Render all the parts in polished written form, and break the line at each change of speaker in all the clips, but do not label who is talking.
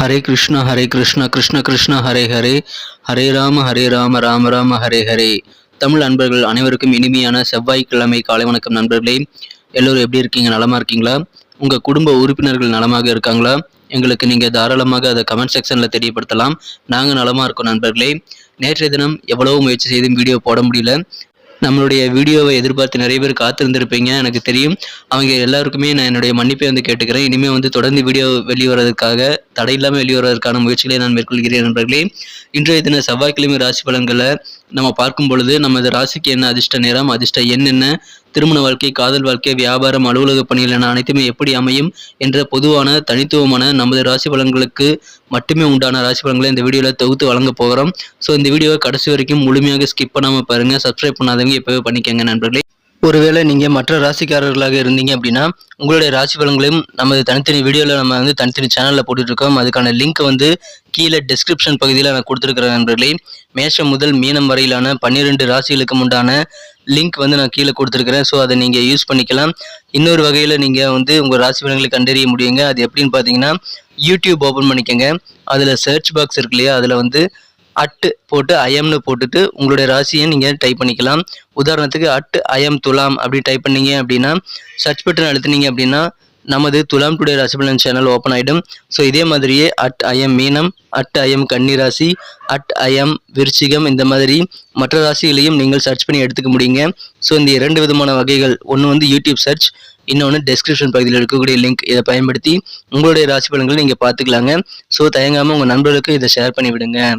ஹரே கிருஷ்ணா கிருஷ்ண கிருஷ்ண ஹரே ஹரே, ஹரே ராம ராம ராம ஹரே ஹரே. தமிழ் நண்பர்கள் அனைவருக்கும் இனிமையான செவ்வாய்க்கிழமை காலை வணக்கம் நண்பர்களே. எல்லோரும் எப்படி இருக்கீங்க? நலமா இருக்கீங்களா? உங்கள் குடும்ப உறுப்பினர்கள் நலமாக இருக்காங்களா? எங்களுக்கு நீங்கள் தாராளமாக அதை கமெண்ட் செக்ஷனில் தெரியப்படுத்தலாம். நாங்கள் நலமாக இருக்கோம் நண்பர்களே. நேற்றைய தினம் எவ்வளவோ முயற்சி செய்து வீடியோ போட முடியல. நம்மளுடைய வீடியோவை எதிர்பார்த்து நிறைய பேர் காத்திருந்திருப்பீங்க, எனக்கு தெரியும். அவங்க எல்லாருக்குமே நான் என்னுடைய மன்னிப்பை கேட்டுக்கிறேன். இனிமேல் தொடர்ந்து வீடியோ வெளிவரதுக்காக தடையில்லாமல் வெளிவரதற்கான முயற்சிகளை நான் மேற்கொள்கிறேன் நண்பர்களே. இன்றைய தின செவ்வாய்க்கிழமை ராசி பலன்களை நம்ம பார்க்கும் பொழுது, நமது ராசிக்கு என்ன அதிர்ஷ்ட நேரம், அதிர்ஷ்ட எண் என்ன, திருமண வாழ்க்கை, காதல் வாழ்க்கை, வியாபாரம், அலுவலக பணிகள் என அனைத்துமே எப்படி அமையும் என்ற பொதுவான தனித்துவமான நமது ராசி பலன்களுக்கு மட்டுமே உண்டான ராசி பலன்களை இந்த வீடியோவில் தொகுத்து வழங்க போகிறோம். ஸோ இந்த வீடியோவை கடைசி வரைக்கும் முழுமையாக ஸ்கிப் பண்ணாமல் பாருங்கள். சப்ஸ்கிரைப் பண்ணாதவங்க இப்போவே பண்ணிக்கோங்க நண்பர்களே. ஒருவேளை நீங்கள் மற்ற ராசிக்காரர்களாக இருந்தீங்க அப்படின்னா, உங்களுடைய ராசி பலன்களையும் நமது தனித்தனி வீடியோவில் நம்ம தனித்தனி சேனலில் போட்டுட்ருக்கோம். அதுக்கான லிங்க் கீழே டிஸ்கிரிப்ஷன் பகுதியில் நான் கொடுத்துருக்கிறேன் நண்பர்களே. மேஷம் முதல் மீனம் வரையிலான 12 ராசிகளுக்கு உண்டான லிங்க் நான் கீழே கொடுத்துருக்கிறேன். ஸோ அதை நீங்கள் யூஸ் பண்ணிக்கலாம். இன்னொரு வகையில் நீங்கள் உங்கள் ராசி பலன்களை கண்டறிய முடியுங்க. அது எப்படின்னு பார்த்தீங்கன்னா, யூடியூப் ஓப்பன் பண்ணிக்கோங்க. அதில் சர்ச் பாக்ஸ் இருக்கு இல்லையா, அதில் அட்டு போட்டு ஐஎம்னு போட்டுட்டு உங்களுடைய ராசியை நீங்கள் டைப் பண்ணிக்கலாம். உதாரணத்துக்கு @IM துலாம் அப்படி டைப் பண்ணீங்க அப்படின்னா, சர்ச் பட்டன் அழுத்தினீங்க அப்படின்னா நமது துலாம் டுடே ராசி பலன் சேனல் ஓப்பன் ஆகிடும். ஸோ இதே மாதிரியே @IM மீனம், @IM கன்னிராசி, @IM விருச்சிகம், இந்த மாதிரி மற்ற ராசிகளையும் நீங்கள் சர்ச் பண்ணி எடுத்துக்க முடியுங்க. ஸோ இந்த 2 விதமான வகைகள், ஒன்று யூடியூப் சர்ச், இன்னொன்று டெஸ்கிரிப்ஷன் பகுதியில் இருக்கக்கூடிய லிங்க். இதை பயன்படுத்தி உங்களுடைய ராசி பலன்களை நீங்கள் பார்த்துக்கலாங்க. ஸோ தயங்காமல் உங்கள் நண்பர்களுக்கு இதை ஷேர் பண்ணிவிடுங்க.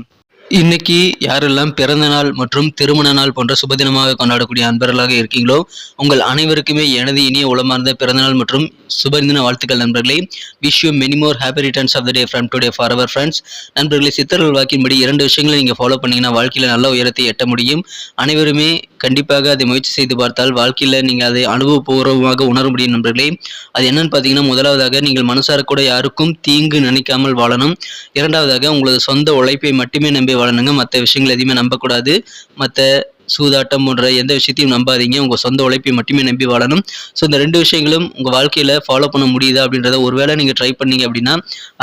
இன்னைக்கு யாரெல்லாம் பிறந்த நாள் மற்றும் திருமண நாள் போன்ற சுபதினமாக கொண்டாடக்கூடிய அன்பர்களாக இருக்கீங்களோ, உங்கள் அனைவருக்குமே எனது இனிய உளமார்ந்த பிறந்தநாள் மற்றும் சுபதின வாழ்த்துக்கள் நண்பர்களே. Wish you many more happy returns of the day from today for our friends. நண்பர்களே, சித்தர்கள் வாக்கின்படி 2 விஷயங்களை நீங்கள் ஃபாலோ பண்ணீங்கன்னா வாழ்க்கையில் நல்ல உயரத்தை எட்ட முடியும். அனைவருமே கண்டிப்பாக அதை முயற்சி செய்து பார்த்தால் வாழ்க்கையில் நீங்கள் அதை அனுபவபூர்வமாக உணர முடியும் நண்பர்களே. அது என்னன்னு பார்த்தீங்கன்னா, முதலாவதாக நீங்கள் மனசார கூட யாருக்கும் தீங்கு நினைக்காமல் வாழணும். இரண்டாவதாக உங்களது சொந்த உழைப்பை மட்டுமே நம்பி வாழணுங்க. மற்ற விஷயங்கள் எதையுமே நம்பக்கூடாது. மற்ற சூதாட்டம் போன்ற எந்த விஷயத்தையும் நம்பாதீங்க. உங்கள் சொந்த உழைப்பை மட்டுமே நம்பி வாழணும். ஸோ இந்த 2 விஷயங்களும் உங்கள் வாழ்க்கையில் ஃபாலோ பண்ண முடியுதா அப்படின்றத ஒருவேளை நீங்கள் ட்ரை பண்ணீங்க அப்படின்னா,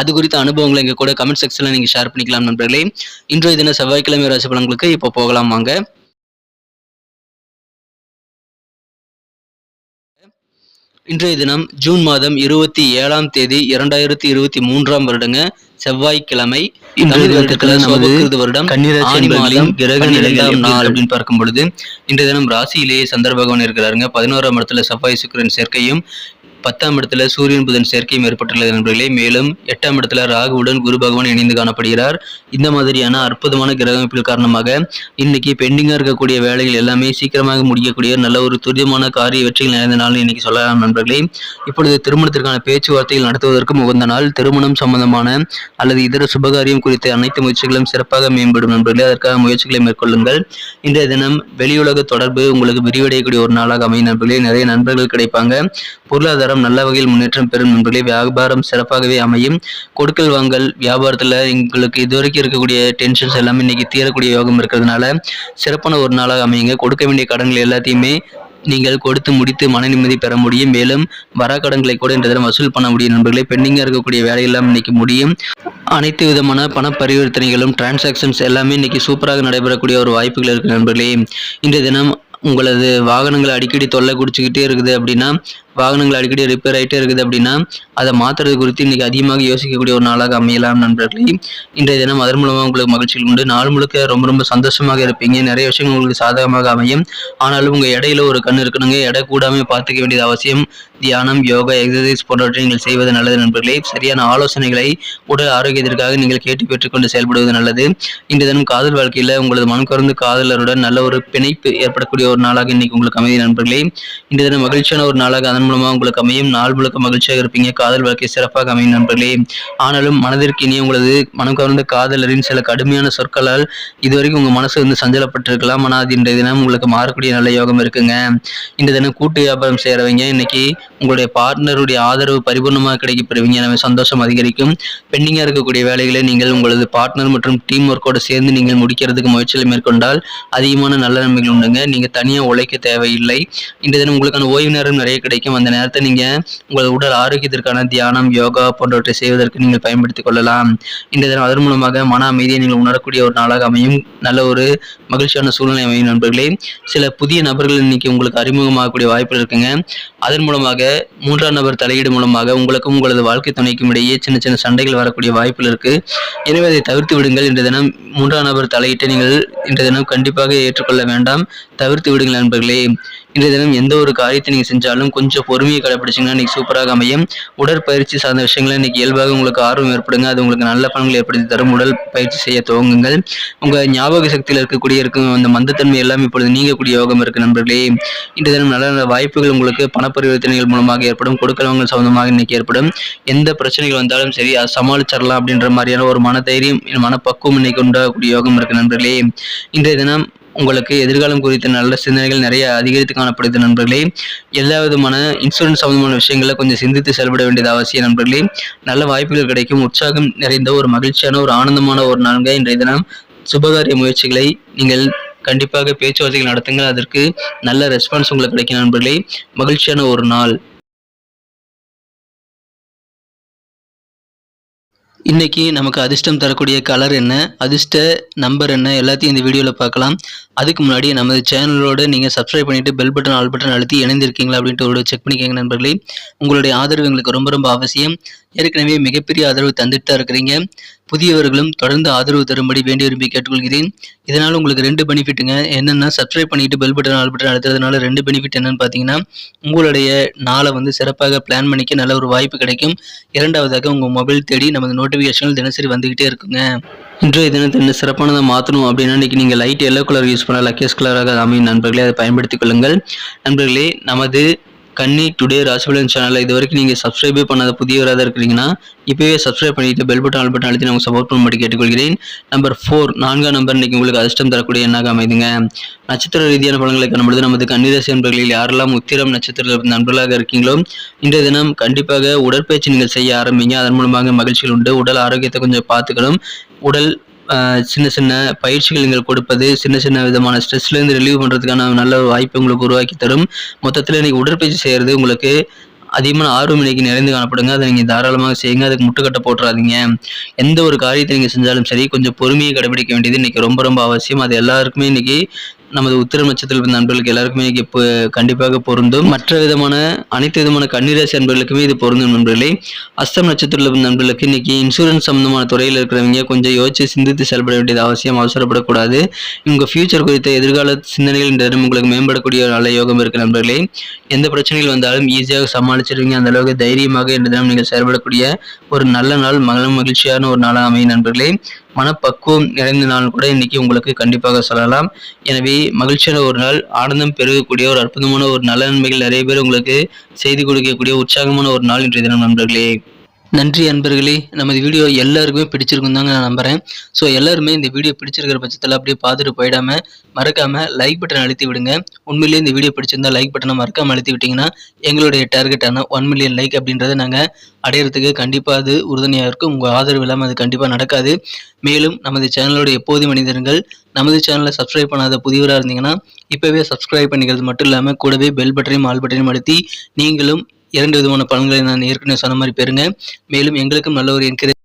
அது குறித்த அனுபவங்களை எங்கள் கூட கமெண்ட் செக்ஷனில் நீங்கள் ஷேர் பண்ணிக்கலாம் நண்பர்களே. இன்றைய தின செவ்வாய்க்கிழமை ராசி பலன்களுக்கு இப்போ போகலாம் வாங்க. இன்றைய தினம் ஜூன் மாதம் 27ஆம் தேதி 2023ஆம் வருடங்க, செவ்வாய்க்கிழமை. வருடம் கிரக நிலைகள் நாள் அப்படின்னு பார்க்கும் பொழுது, இன்றைய தினம் ராசியிலேயே சந்திர பகவான் இருக்கிறாருங்க. 11ஆம் இடத்துல செவ்வாய் சுக்கிரன் சேர்க்கையும், 10ஆம் இடத்துல சூரியன் புதன் சேர்க்கையும் ஏற்பட்டுள்ளது நண்பர்களே. மேலும் 8ஆம் இடத்துல ராகுவுடன் குரு பகவான் இணைந்து காணப்படுகிறார். இந்த மாதிரியான அற்புதமான கிரக அமைப்பில் காரணமாக இன்னைக்கு பெண்டிங்கா இருக்கக்கூடிய வேலைகள் எல்லாமே சீக்கிரமாக முடியக்கூடிய நல்ல ஒரு துரிதமான காரிய வெற்றிகள் நிறைந்த நாள் இன்னைக்கு சொல்லலாம் நண்பர்களே. இப்பொழுது திருமணத்திற்கான பேச்சுவார்த்தைகள் நடத்துவதற்கும் உகந்த நாள். திருமணம் சம்பந்தமான அல்லது இதர சுபகாரியம் குறித்த அனைத்து முயற்சிகளும் சிறப்பாக மேம்படும் நண்பர்களே. அதற்காக முயற்சிகளை மேற்கொள்ளுங்கள். இன்றைய தினம் வெளியுலக தொடர்பு உங்களுக்கு விரிவடையக்கூடிய ஒரு நாளாக அமையும் நண்பர்களே. நிறைய நண்பர்கள் கிடைப்பாங்க. பொருளாதாரம் நல்ல வகையில் முன்னேற்றம் பெறும் நண்பர்களே. வியாபாரம் சிறப்பாகவே அமையும். கொடுக்கல் வாங்கல் வியாபாரத்தில் உங்களுக்கு இதுவரைக்கும் இருக்கக்கூடிய டென்ஷன்ஸ் எல்லாமே இன்னைக்கு தீரக்கூடிய யோகம் இருக்கிறதுனால சிறப்பான ஒரு நாளாக அமையுங்க. கொடுக்க வேண்டிய கடன்கள் எல்லாத்தையுமே நீங்கள் கொடுத்து முடித்து மன நிம்மதி பெற முடியும். மேலும் வர கடன்களை கூட இந்த தினம் வசூல் பண்ண முடியும் நண்பர்களே. பெண்டிங்காக இருக்கக்கூடிய வேலையெல்லாம் இன்னைக்கு முடியும். அனைத்து விதமான பண பரிவர்த்தனைகளும் டிரான்சாக்ஷன்ஸ் எல்லாமே இன்னைக்கு சூப்பராக நடைபெறக்கூடிய ஒரு வாய்ப்புகள் இருக்கு நண்பர்களே. இன்றைய தினம் உங்களது வாகனங்கள் அடிக்கடி தொல்லை குடிச்சுக்கிட்டே இருக்குது அப்படின்னா, வாகனங்கள் அடிக்கடி ரிப்பேர் ஆகிட்டே இருக்குது அப்படின்னா, அதை மாற்றுறது குறித்து இன்றைக்கி அதிகமாக யோசிக்கக்கூடிய ஒரு நாளாக அமையலாம் நண்பர்களே. இன்றைய தினம் அதன் மூலமாக உங்களுக்கு மகிழ்ச்சிகள் உண்டு. நாள் முழுக்க ரொம்ப சந்தோஷமாக இருப்பீங்க. நிறைய விஷயங்கள் உங்களுக்கு சாதகமாக அமையும். ஆனாலும் உங்கள் இடையில ஒரு கண் இருக்கணுங்க. எடை கூடாமல் பார்த்துக்க வேண்டியது அவசியம். தியானம், யோகா, எக்ஸசைஸ் போன்றவற்றை நீங்கள் செய்வது நல்லது நண்பர்களே. சரியான ஆலோசனைகளை உடல் ஆரோக்கியத்திற்காக நீங்கள் கேட்டு பெற்றுக்கொண்டு செயல்படுவது நல்லது. இன்றைய தினம் காதல் வாழ்க்கையில் உங்களது மனம் கவர்ந்து காதலருடன் நல்ல ஒரு பிணைப்பு ஏற்படக்கூடிய ஒரு நாளாக இன்னைக்கு உங்களுக்கு அமைதி நண்பர்களே. இன்றைய தினம் மகிழ்ச்சியான ஒரு நாளாக அதன் மூலமாக உங்களுக்கு அமையும். நாள் முழுக்க மகிழ்ச்சியாக இருப்பீங்க. காதல் வாழ்க்கை சிறப்பாக அமையும் நண்பர்களே. ஆனாலும் மனதிற்கு இனி உங்களது மனம் கவர்ந்த காதலரின் சில கடுமையான சொற்களால் இதுவரைக்கும் உங்கள் மனசு சஞ்சலப்பட்டிருக்கலாம். ஆனால் அது இன்றைய தினம் உங்களுக்கு மாறக்கூடிய நல்ல யோகம் இருக்குங்க. இந்த தினம் கூட்டு வியாபாரம் செய்கிறவங்க இன்னைக்கு உங்களுடைய பார்ட்னருடைய ஆதரவு பரிபூர்ணமாக கிடைக்கப்பெறுவீங்க. எனவே சந்தோஷம் அதிகரிக்கும். பெண்டிங்காக இருக்கக்கூடிய வேலைகளை நீங்கள் உங்களது பார்ட்னர் மற்றும் டீம் ஒர்க்கோடு சேர்ந்து நீங்கள் முடிக்கிறதுக்கு முயற்சிகளை மேற்கொண்டால் அதிகமான நல்ல நன்மைகள் உண்டுங்க. நீங்கள் தனியாக உழைக்க தேவையில்லை. இந்த தினம் உங்களுக்கான ஓய்வு நேரம் நிறைய கிடைக்கும். அந்த நேரத்தை நீங்கள் உங்கள் உடல் ஆரோக்கியத்திற்கான தியானம், யோகா போன்றவற்றை செய்வதற்கு நீங்கள் பயன்படுத்திக் கொள்ளலாம். இன்றைய தினம் அதன் மூலமாக மன அமைதியை நீங்கள் உணரக்கூடிய ஒரு நாளாக அமையும். நல்ல ஒரு மகிழ்ச்சியான சூழ்நிலை அமையும் நண்பர்களே. சில புதிய நபர்கள் இன்னைக்கு உங்களுக்கு அறிமுகமாகக்கூடிய வாய்ப்புகள் இருக்குங்க. அதன் மூலமாக மூன்றாம் நபர் தலையீடு மூலமாக உங்களுக்கும் உங்களது வாழ்க்கை துணைக்கும் இடையே சின்ன சின்ன சண்டைகள் வரக்கூடிய வாய்ப்புகள் இருக்கு. எனவே அதை தவிர்த்து விடுங்கள். இன்றைய தினம் மூன்றாம் நபர் தலையீட்டை நீங்கள் இன்றைய தினம் கண்டிப்பாக ஏற்றுக்கொள்ள வேண்டாம், தவிர்த்து விடுங்கள் நண்பர்களே. இன்றைய தினம் எந்த ஒரு காரியத்தை நீங்கள் செஞ்சாலும் கொஞ்சம் பொறுமையை கடைபிடிச்சிங்கன்னா இன்னைக்கு சூப்பராக அமையும். உடற்பயிற்சி சார்ந்த விஷயங்களை இன்னைக்கு இயல்பாக உங்களுக்கு ஆர்வம் ஏற்படுங்க. அது உங்களுக்கு நல்ல பலன்களை ஏற்படுத்தி தரும். உடல் பயிற்சி செய்ய துவங்குங்கள். உங்கள் ஞாபக சக்தியில் இருக்கும் அந்த மந்தத்தன்மை எல்லாம் இப்பொழுது நீங்கக்கூடிய யோகம் இருக்கு நண்பர்களே. இன்றைய தினம் நல்ல நல்ல வாய்ப்புகள் உங்களுக்கு பண பரிவர்த்தனைகள் மூலமாக ஏற்படும். கொடுக்கலவங்கள் சம்பந்தமாக இன்னைக்கு ஏற்படும். எந்த பிரச்சனைகள் வந்தாலும் சரி அதை சமாளிச்சிடலாம் அப்படின்ற மாதிரியான ஒரு மனதைரியம், மனப்பக்குவம் இன்னைக்கு உண்டாகக்கூடிய யோகம் இருக்கு நண்பர்களே. இன்றைய தினம் உங்களுக்கு எதிர்காலம் குறித்த நல்ல சிந்தனைகள் நிறைய அதிகரித்து காணப்படுது நண்பர்களே. எல்லா விதமான இன்சூரன்ஸ் சம்பந்தமான விஷயங்களை கொஞ்சம் சிந்தித்து செயல்பட வேண்டியது அவசியம் நண்பர்களே. நல்ல வாய்ப்புகள் கிடைக்கும். உற்சாகம் நிறைந்த ஒரு மகிழ்ச்சியான ஒரு ஆனந்தமான ஒரு நாள்ங்க இன்றைய தினம். சுபகாரிய முயற்சிகளை நீங்கள் கண்டிப்பாக பேச்சுவார்த்தைகள் நடத்துங்கள். அதற்கு நல்ல ரெஸ்பான்ஸ் உங்களுக்கு கிடைக்கும் நண்பர்களே. மகிழ்ச்சியான ஒரு நாள். இன்னைக்கு நமக்கு அதிர்ஷ்டம் தரக்கூடிய கலர் என்ன, அதிர்ஷ்ட நம்பர் என்ன, எல்லாத்தையும் இந்த வீடியோவில் பார்க்கலாம். அதுக்கு முன்னாடி நமது சேனலோட நீங்கள் சப்ஸ்கிரைப் பண்ணிவிட்டு பெல் பட்டன் ஆல் பட்டன் அழுத்தி இணைந்திருக்கீங்களா அப்படின்ட்டு ஒரு செக் பண்ணிக்கோங்க நண்பர்களே. உங்களுடைய ஆதரவு எங்களுக்கு ரொம்ப ரொம்ப அவசியம். ஏற்கனவே மிகப்பெரிய ஆதரவு தந்துட்டு தான் இருக்கிறீங்க. புதியவர்களும் தொடர்ந்து ஆதரவு தரும்படி வேண்டி விரும்பி கேட்டுக்கொள்கிறேன். இதனால் உங்களுக்கு 2 பெனிஃபிட்டுங்க. என்னென்னா, சப்ஸ்கிரைப் பண்ணிட்டு பெல் பட்டன் ஆல் பட்டன் அழுத்துறதுனால 2 பெனிஃபிட் என்னன்னு பார்த்தீங்கன்னா, உங்களுடைய நாளை சிறப்பாக பிளான் பண்ணிக்க நல்ல ஒரு வாய்ப்பு கிடைக்கும். இரண்டாவதாக உங்கள் மொபைல் தேடி நமது நோட்டிஃபிகேஷன்கள் தினசரி வந்துகிட்டே இருக்குங்க. இன்றைய தினத்தை இன்னும் சிறப்பானதை மாற்றணும் அப்படின்னா இன்றைக்கி நீங்கள் லைட் எல்லோ கலர் யூஸ் பண்ணலாம். லக்கேஸ் கலராக அமையும் நண்பர்களே. அதை பயன்படுத்திக் கொள்ளுங்கள் நண்பர்களே. நமது கன்னி டுடே ராசிபலன் சேனலில் இது வரைக்கும் நீங்கள் சப்ஸ்கிரைபே பண்ணாத புதியவராக இருக்கிறீங்கன்னா இப்போவே சப்ஸ்கிரைப் பண்ணிட்டு பெல் பட்டன் ஆல் பட்டன் அழுத்தி நாங்கள் சப்போர்ட் பண்ணும்படி கேட்டுக்கொள்கிறேன். நம்பர் 4, 4ஆம் நம்பர் இன்னைக்கு உங்களுக்கு அதிர்ஷ்டம் தரக்கூடிய எண்ணாக அமைதுங்க. நட்சத்திர ரீதியான பலன்களை காணும்பொழுது நமது கன்னிராசி நண்பர்களில் யாரெல்லாம் உத்திரம் நட்சத்திர நண்பர்களாக இருக்கீங்களோ இன்றைய தினம் கண்டிப்பாக உடற்பயிற்சி நீங்கள் செய்ய ஆரம்பிங்க. அதன் மூலமாக மகிழ்ச்சிகள் உண்டு. உடல் ஆரோக்கியத்தை கொஞ்சம் பார்த்துக்கணும். உடல் சின்ன சின்ன பயிற்சிகள் நீங்கள் கொடுப்பது சின்ன சின்ன விதமான ஸ்ட்ரெஸ்லேருந்து ரிலீவ் பண்ணுறதுக்கான நல்ல ஒரு வாய்ப்பை உங்களுக்கு உருவாக்கி தரும். மொத்தத்தில் இன்னைக்கு உடற்பயிற்சி செய்கிறது உங்களுக்கு அதிகமான ஆர்வம் இன்னைக்கு நிறைந்து காணப்படுங்க. அதை நீங்கள் தாராளமாக செய்யுங்க. அதுக்கு முட்டுக்கட்டை போட்டுறாதீங்க. எந்த ஒரு காரியத்தை நீங்கள் செஞ்சாலும் சரி கொஞ்சம் பொறுமையை கடைபிடிக்க வேண்டியது இன்னைக்கு ரொம்ப ரொம்ப அவசியம். அது எல்லாருக்குமே இன்னைக்கு நமது உத்திரம் நட்சத்திர நண்பர்களுக்கு எல்லாருக்குமே இன்னைக்கு இப்போ கண்டிப்பாக பொருந்தும். மற்ற விதமான அனைத்து விதமான கன்னிராசி நண்பர்களுக்குமே இது பொருந்தும் நண்பர்களே. அஸ்தம் நட்சத்திர நண்பர்களுக்கு இன்னைக்கு இன்சூரன்ஸ் சம்பந்தமான துறையில் இருக்கிறவங்க கொஞ்சம் யோசிச்சு சிந்தித்து செயல்பட வேண்டியது அவசியம். அவசரப்படக்கூடாது. உங்கள் ஃபியூச்சர் குறித்த எதிர்கால சிந்தனைகள் இந்த தினம் உங்களுக்கு மேம்படக்கூடிய நல்ல யோகம் இருக்கு நண்பர்களே. எந்த பிரச்சனைகள் வந்தாலும் ஈஸியாக சமாளிச்சிருவீங்க. அந்த அளவுக்கு தைரியமாக இந்த தினம் நீங்கள் செயல்படக்கூடிய ஒரு நல்ல நாள், மகிழ்ச்சியான ஒரு நாளாக அமையும் நண்பர்களே. மனப்பக்குவம் நிறைந்த நாள் கூட இன்னைக்கு உங்களுக்கு கண்டிப்பாக சொல்லலாம். எனவே மகிழ்ச்சியான ஒரு நாள், ஆனந்தம் பெருகக்கூடிய ஒரு அற்புதமான ஒரு நல்ல நன்மைகள் நிறைய பேர் உங்களுக்கு செய்து கொடுக்கக்கூடிய உற்சாகமான ஒரு நாள் இன்றைய தினம் நண்பர்களே. நன்றி அன்பர்களே. நமது வீடியோ எல்லாருக்குமே பிடிச்சிருக்கும் தாங்க நான் நம்புகிறேன். ஸோ எல்லாருமே இந்த வீடியோ பிடிச்சிருக்கிற பட்சத்தில் அப்படியே பார்த்துட்டு போயிடாமல் மறக்காமல் லைக் பட்டன் அழுத்தி விடுங்க. உண்மையிலேயே இந்த வீடியோ பிடிச்சிருந்தா லைக் பட்டனை மறக்காமல் அழுத்தி விட்டிங்கன்னா எங்களுடைய டார்கெட்டான 1 மில்லியன் லைக் அப்படின்றத நாங்கள் அடையிறதுக்கு கண்டிப்பாக அது உறுதுணையாக இருக்கும். உங்கள் ஆதரவு இல்லாமல் அது கண்டிப்பாக நடக்காது. மேலும் நமது சேனலோட எப்போது மனிதர்கள் நமது சேனலை சப்ஸ்கிரைப் பண்ணாத புதியவராக இருந்தீங்கன்னா இப்போவே சப்ஸ்கிரைப் பண்ணிக்கிறது மட்டும் இல்லாமல் கூடவே பெல் பட்டனையும் ஆல் பட்டனையும் அழுத்தி நீங்களும் 2 விதமான பலன்களை நான் ஏற்கனவே சொன்ன மாதிரி பெறுங்க. மேலும் எங்களுக்கும் நல்ல ஒரு என்கரேஜ்